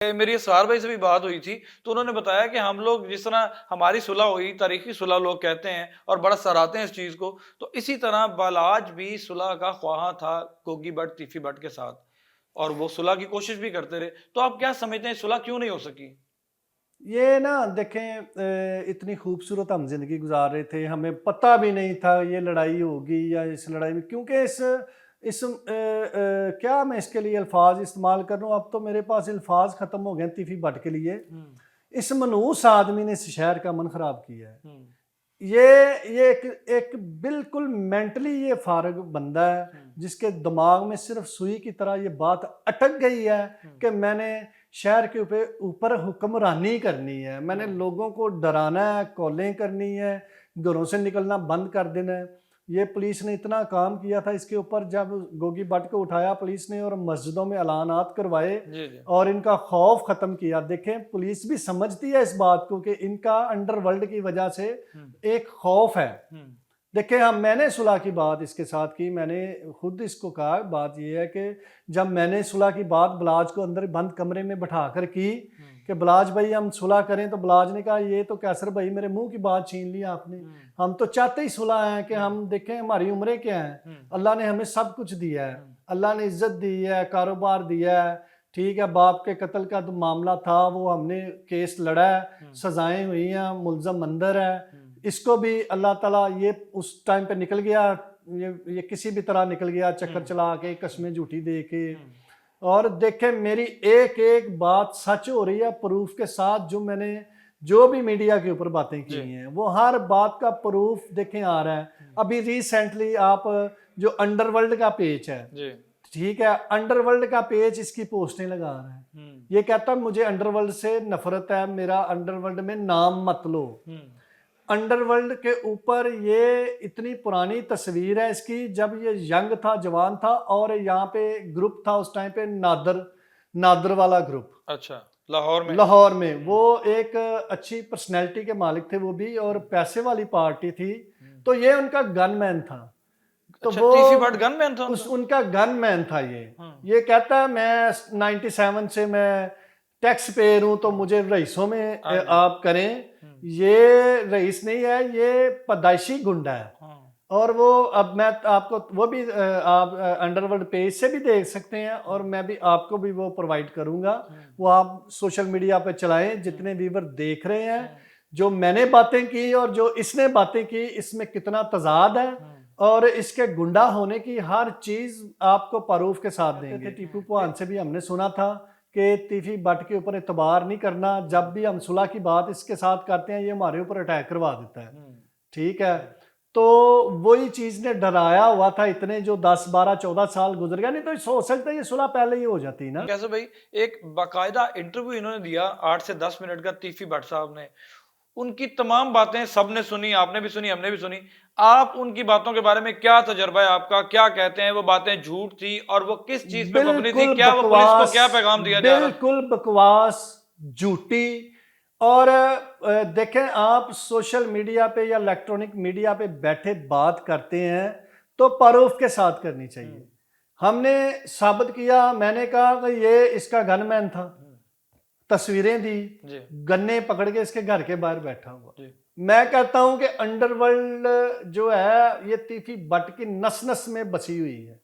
मेरी इसरार भाई से भी बात हुई थी, तो उन्होंने बताया कि हम लोग जिस तरह हमारी सुलह हुई, तारीखी सुलह लोग कहते हैं और बड़ा सराहते हैं इस चीज़ को, तो इसी तरह बालाज भी सुलह का ख्वाहा था गोगी भट्ट, तीफी भट्ट के साथ और वो सुलह की कोशिश भी करते रहे। तो आप क्या समझते हैं सुलह क्यों नहीं हो सकी? ये ना देखें, इतनी खूबसूरत हम जिंदगी गुजार रहे थे, हमें पता भी नहीं था ये लड़ाई होगी या इस लड़ाई में, क्योंकि क्या मैं इसके लिए अल्फाज इस्तेमाल कर रहा हूँ, अब तो मेरे पास अल्फाज ख़त्म हो गए तीफी भट्ट के लिए। इस मनूस आदमी ने इस शहर का मन ख़राब किया है। ये एक बिल्कुल मेंटली ये फारग बंदा है जिसके दिमाग में सिर्फ सुई की तरह ये बात अटक गई है कि मैंने शहर के ऊपर हुक्मरानी करनी है, मैंने लोगों को डराना है, कॉलें करनी है, घरों से निकलना बंद कर देना है। ये पुलिस ने इतना काम किया था इसके ऊपर, जब गोगी भट्ट को उठाया पुलिस ने और मस्जिदों में ऐलानात करवाए जी, जी। और इनका खौफ ख़त्म किया। देखें, पुलिस भी समझती है इस बात को कि इनका अंडरवर्ल्ड की वजह से एक खौफ है। देखिए, मैंने सुलह की बात इसके साथ की, मैंने खुद इसको कहा, बात यह है कि जब मैंने सुलह की बात बलाज को अंदर बंद कमरे में बैठा कर की कि बलाज भाई हम सुलह करें, तो बलाज ने कहा ये तो कैसर भाई मेरे मुंह की बात छीन ली आपने, हम तो चाहते ही सुलह हैं कि हम देखें हमारी उम्रें क्या हैं, अल्लाह ने हमें सब कुछ दिया है, अल्लाह ने इज्जत दी है, कारोबार दिया है, ठीक है, बाप के कत्ल का तो मामला था, वो हमने केस लड़ा है, सजाएं हुई हैं, मुलजम अंदर है, इसको भी अल्लाह ताला ये उस टाइम पे निकल गया, ये किसी भी तरह निकल गया, चक्कर चला के, कस्में झूठी दे के। और देखें, मेरी एक एक बात सच हो रही है प्रूफ के साथ, जो मैंने जो भी मीडिया के ऊपर बातें की हैं वो हर बात का प्रूफ देखें आ रहा है। अभी रिसेंटली आप जो अंडरवर्ल्ड का पेज है, ठीक है, अंडरवर्ल्ड का पेज इसकी पोस्टें लगा रहा है, ये कहता है मुझे अंडरवर्ल्ड से नफरत है, मेरा अंडरवर्ल्ड में नाम मत लो। अंडरवर्ल्ड के ऊपर ये इतनी पुरानी तस्वीर है इसकी, जब ये यंग था, जवान था, और यहाँ पे ग्रुप था उस टाइम पे नादर वाला ग्रुप। अच्छा, लाहौर में वो एक अच्छी पर्सनैलिटी के मालिक थे वो भी, और पैसे वाली पार्टी थी, तो ये उनका गनमैन था। तो अच्छा, वो तीफी भट्ट गनमैन था उनका गनमैन था ये कहता है मैं 97 से मैं टैक्स पेयर हूं, तो मुझे रईसों में आप करें। ये रईस नहीं है, ये पैदाइशी गुंडा है। और वो, अब मैं आपको वो भी आप अंडरवर्ल्ड पेज से भी देख सकते हैं, और मैं भी आपको भी वो प्रोवाइड करूंगा, वो आप सोशल मीडिया पे चलाएं, जितने व्यूवर देख रहे हैं, जो मैंने बातें की और जो इसने बातें की, इसमें कितना तजाद है, और इसके गुंडा होने की हर चीज आपको प्रूफ के साथ देंगे। टीपू पुहान से भी हमने सुना था कि तीफी भट्ट के ऊपर एतबार नहीं करना, जब भी हम सुलह की बात इसके साथ करते हैं ये हमारे ऊपर अटैक करवा देता है, ठीक है। तो वही चीज ने डराया हुआ था, इतने जो 10 12 14 साल गुजर गया, नहीं तो सोच सकते ये सुलह पहले ही हो जाती ना। कैसे भाई, एक बाकायदा इंटरव्यू इन्होंने दिया 8 से 10 मिनट का तीफी भट्ट साहब ने, उनकी तमाम बातें सबने सुनी, आपने भी सुनी, हमने भी सुनी। आप उनकी बातों के बारे में क्या तजर्बा है आपका? क्या कहते हैं वो बातें झूठ थी और वो किस चीज पे मबनी थी? क्या वो पुलिस को क्या पैगाम दिया जा रहा था? बिल्कुल बकवास, झूठी। और देखें, आप सोशल मीडिया पे या इलेक्ट्रॉनिक मीडिया पे बैठे बात करते हैं तो प्रूफ के साथ करनी चाहिए। हमने साबित किया, मैंने कहा कि ये इसका गनमैन था, तस्वीरें दी, गन्ने पकड़ के इसके घर के बाहर बैठा हुआ। मैं कहता हूं कि अंडरवर्ल्ड जो है ये तीफी भट्ट की नस नस में बसी हुई है।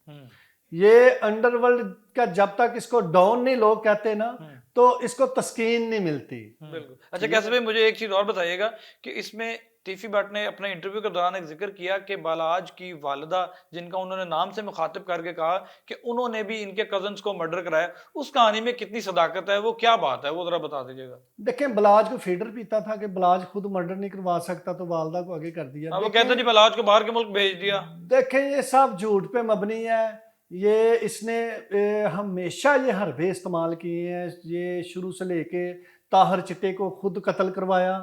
ये अंडरवर्ल्ड का जब तक इसको डॉन नहीं लोग कहते ना, तो इसको तस्कीन नहीं मिलती। बिल्कुल। अच्छा, कैसे भाई मुझे एक चीज और बताइएगा कि इसमें तीफी भट्ट ने अपने इंटरव्यू के दौरान एक जिक्र किया कि बालाज की वालिदा, जिनका उन्होंने नाम से मुखातिब करके कहा कि उन्होंने भी इनके कजन्स को मर्डर कराया, उस कहानी में कितनी सदाकत है, वो क्या बात है, वो जरा बता दीजिएगा। देखें, बलाज को फीडर पीता था कि बलाज खुद मर्डर नहीं करवा सकता, तो वालदा को आगे कर दिया। वो कहते जी बलाज को बाहर के मुल्क भेज दिया। देखें, ये सब झूठ पे मबनी है। ये इसने हमेशा ये हरबे इस्तेमाल किए हैं, ये शुरू से लेके ताहर चिट्टे को खुद कत्ल करवाया,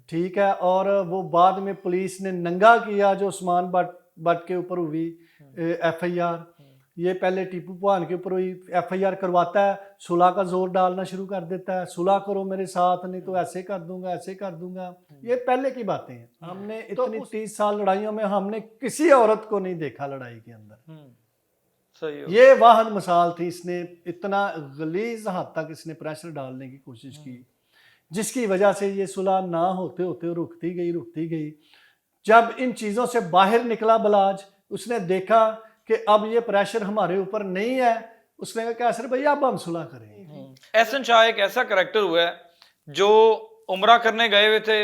ठीक है, और वो बाद में पुलिस ने नंगा किया जो उस्मान भट्ट के ऊपर हुई FIR। ये पहले टीपू पुहान के ऊपर हुई FIR करवाता है, सुलह का जोर डालना शुरू कर देता है, सुलह करो मेरे साथ, नहीं तो ऐसे कर दूंगा, ऐसे कर दूंगा। ये पहले की बातें हैं। हमने इतनी 30 साल लड़ाइयों में हमने किसी औरत को नहीं देखा लड़ाई के अंदर। सही हो ये वाहद मिसाल थी, इसने इतना गलीज हद तक इसने प्रेशर डालने की कोशिश की, जिसकी वजह से ये सुलह ना होते होते रुकती गई। जब इन चीज़ों से बाहर निकला बलाज, उसने देखा कि अब ये प्रेशर हमारे ऊपर नहीं है, उसने कहा कैसर भाई अब हम सुलह करेंगे। एहसन शाह एक ऐसा करेक्टर हुआ है जो उम्रा करने गए हुए थे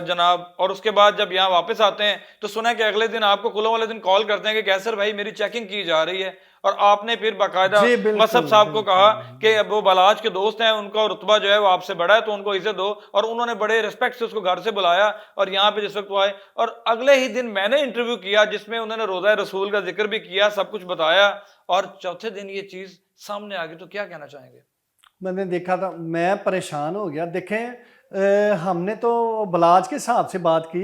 जनाब, और उसके बाद जब यहाँ वापस आते हैं तो सुना है कि अगले दिन आपको कुलों वाले दिन कॉल करते हैं कि कैसर भाई मेरी चेकिंग की जा रही है, और आपने फिर बाकायदा जी, बिल्कुल, मसहब साहब को कहा बिल्कुल। कि अब वो बलाज के दोस्त हैं, उनका रुतबा जो है वो आपसे बड़ा है तो उनको इज्जत दो, और उन्होंने बड़े रिस्पेक्ट से उसको घर से बुलाया और यहाँ पे जिस वक्त वो आए, और अगले ही दिन मैंने इंटरव्यू किया जिसमें उन्होंने रोज़ा रसूल का जिक्र भी किया, सब कुछ बताया, और चौथे दिन ये चीज़ सामने आ गई। तो क्या कहना चाहेंगे? मैंने देखा था, मैं परेशान हो गया। देखें हमने तो बलाज के हिसाब से बात की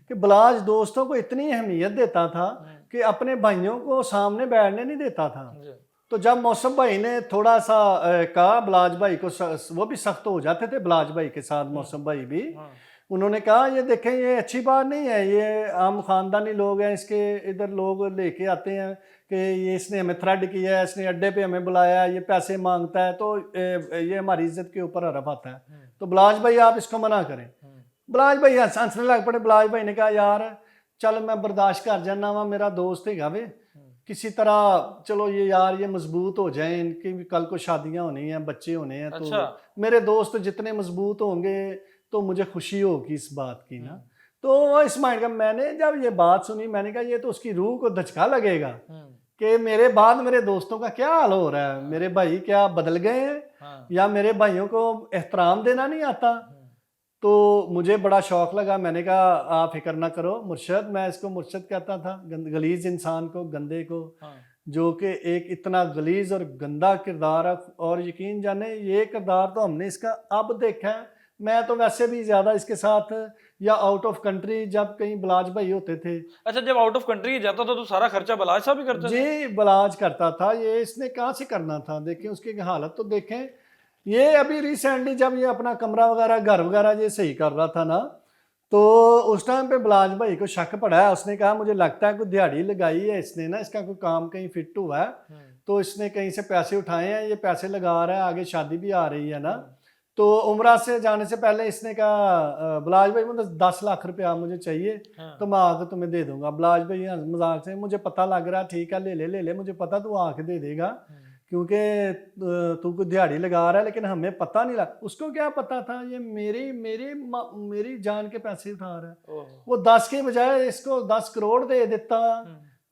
कि बलाज दोस्तों को इतनी अहमियत देता था कि अपने भाइयों को सामने बैठने नहीं देता था। तो जब मौसम भाई ने थोड़ा सा कहा बलाज भाई को, वो भी सख्त हो जाते थे बलाज भाई के साथ, मौसम भाई भी, उन्होंने कहा ये देखें ये अच्छी बात नहीं है, ये आम खानदानी लोग हैं, इसके इधर लोग लेके आते हैं कि ये इसने हमें थ्रेड किया है, इसने अड्डे पे हमें बुलाया, ये पैसे मांगता है, तो ये हमारी इज्जत के ऊपर हरफ आता है, तो बलाज भाई आप इसको मना करें। बलाज भाई हंसने लग पड़े। बलाज भाई ने कहा यार चल मैं बर्दाश्त कर जाना वा, मेरा दोस्त है वे, किसी तरह चलो ये यार ये मजबूत हो जाए, इनकी भी कल को शादियां होनी हैं, बच्चे होने हैं, अच्छा। तो मेरे दोस्त जितने मजबूत होंगे तो मुझे खुशी होगी इस बात की ना। तो इस माइंड का मैंने जब ये बात सुनी, मैंने कहा ये तो उसकी रूह को धचका लगेगा कि मेरे बाद मेरे दोस्तों का क्या हाल हो रहा है, मेरे भाई क्या बदल गए हैं या मेरे भाइयों को एहतराम देना नहीं आता। तो मुझे बड़ा शौक लगा, मैंने कहा आप फिक्र ना करो मुर्शद, मैं इसको मुर्शद कहता था, गलीज इंसान को, गंदे को, जो कि एक इतना गलीज और गंदा किरदार है, और यकीन जाने ये किरदार तो हमने इसका अब देखा है। मैं तो वैसे भी ज़्यादा इसके साथ या आउट ऑफ कंट्री जब कहीं बलाज भाई होते थे। अच्छा, जब आउट ऑफ कंट्री जाता था तो सारा खर्चा बलाज साहब ही करते थे? जी बलाज करता था, ये इसने कहाँ से करना था। देखें उसकी हालत तो देखें, ये अभी रिसेंटली जब ये अपना कमरा वगैरह घर वगैरह ये सही कर रहा था ना, तो उस टाइम पे बलाज भाई को शक पड़ा है, उसने कहा मुझे लगता है कोई दिहाड़ी लगाई है इसने ना, इसका कोई काम कहीं फिट हुआ है, तो इसने कहीं से पैसे उठाए हैं, ये पैसे लगा रहा है, आगे शादी भी आ रही है ना। तो उम्रा से जाने से पहले इसने कहा बलाज भाई मुझे 10 लाख रुपया मुझे चाहिए, तो मैं आके तुम्हें दे दूंगा। बलाज भाई मजाक से, मुझे पता लग रहा ठीक है ले ले, मुझे पता तू आके दे देगा, क्योंकि तू कोई दिहाड़ी लगा रहा है, लेकिन हमें पता नहीं लगा। उसको क्या पता था ये मेरी जान के पैसे उठा रहा है। वो 10 के बजाय इसको 10 करोड़ दे देता,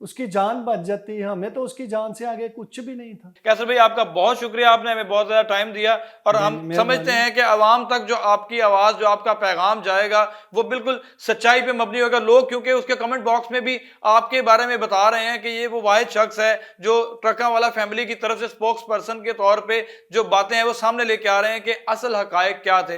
उसकी जान बच जाती, हमें तो उसकी जान से आगे कुछ भी नहीं था। कैसर भाई आपका बहुत शुक्रिया, आपने हमें बहुत ज्यादा टाइम दिया, और हम समझते हैं कि आवाम तक जो आपकी आवाज, जो आपका पैगाम जाएगा वो बिल्कुल सच्चाई पे मबनी होगा। लोग क्योंकि उसके कमेंट बॉक्स में भी आपके बारे में बता रहे हैं कि ये वो वाहिद शख्स है जो ट्रका वाला फैमिली की तरफ से स्पोक्स पर्सन के तौर पर जो बातें हैं वो सामने लेके आ रहे हैं कि असल हकायक क्या थे।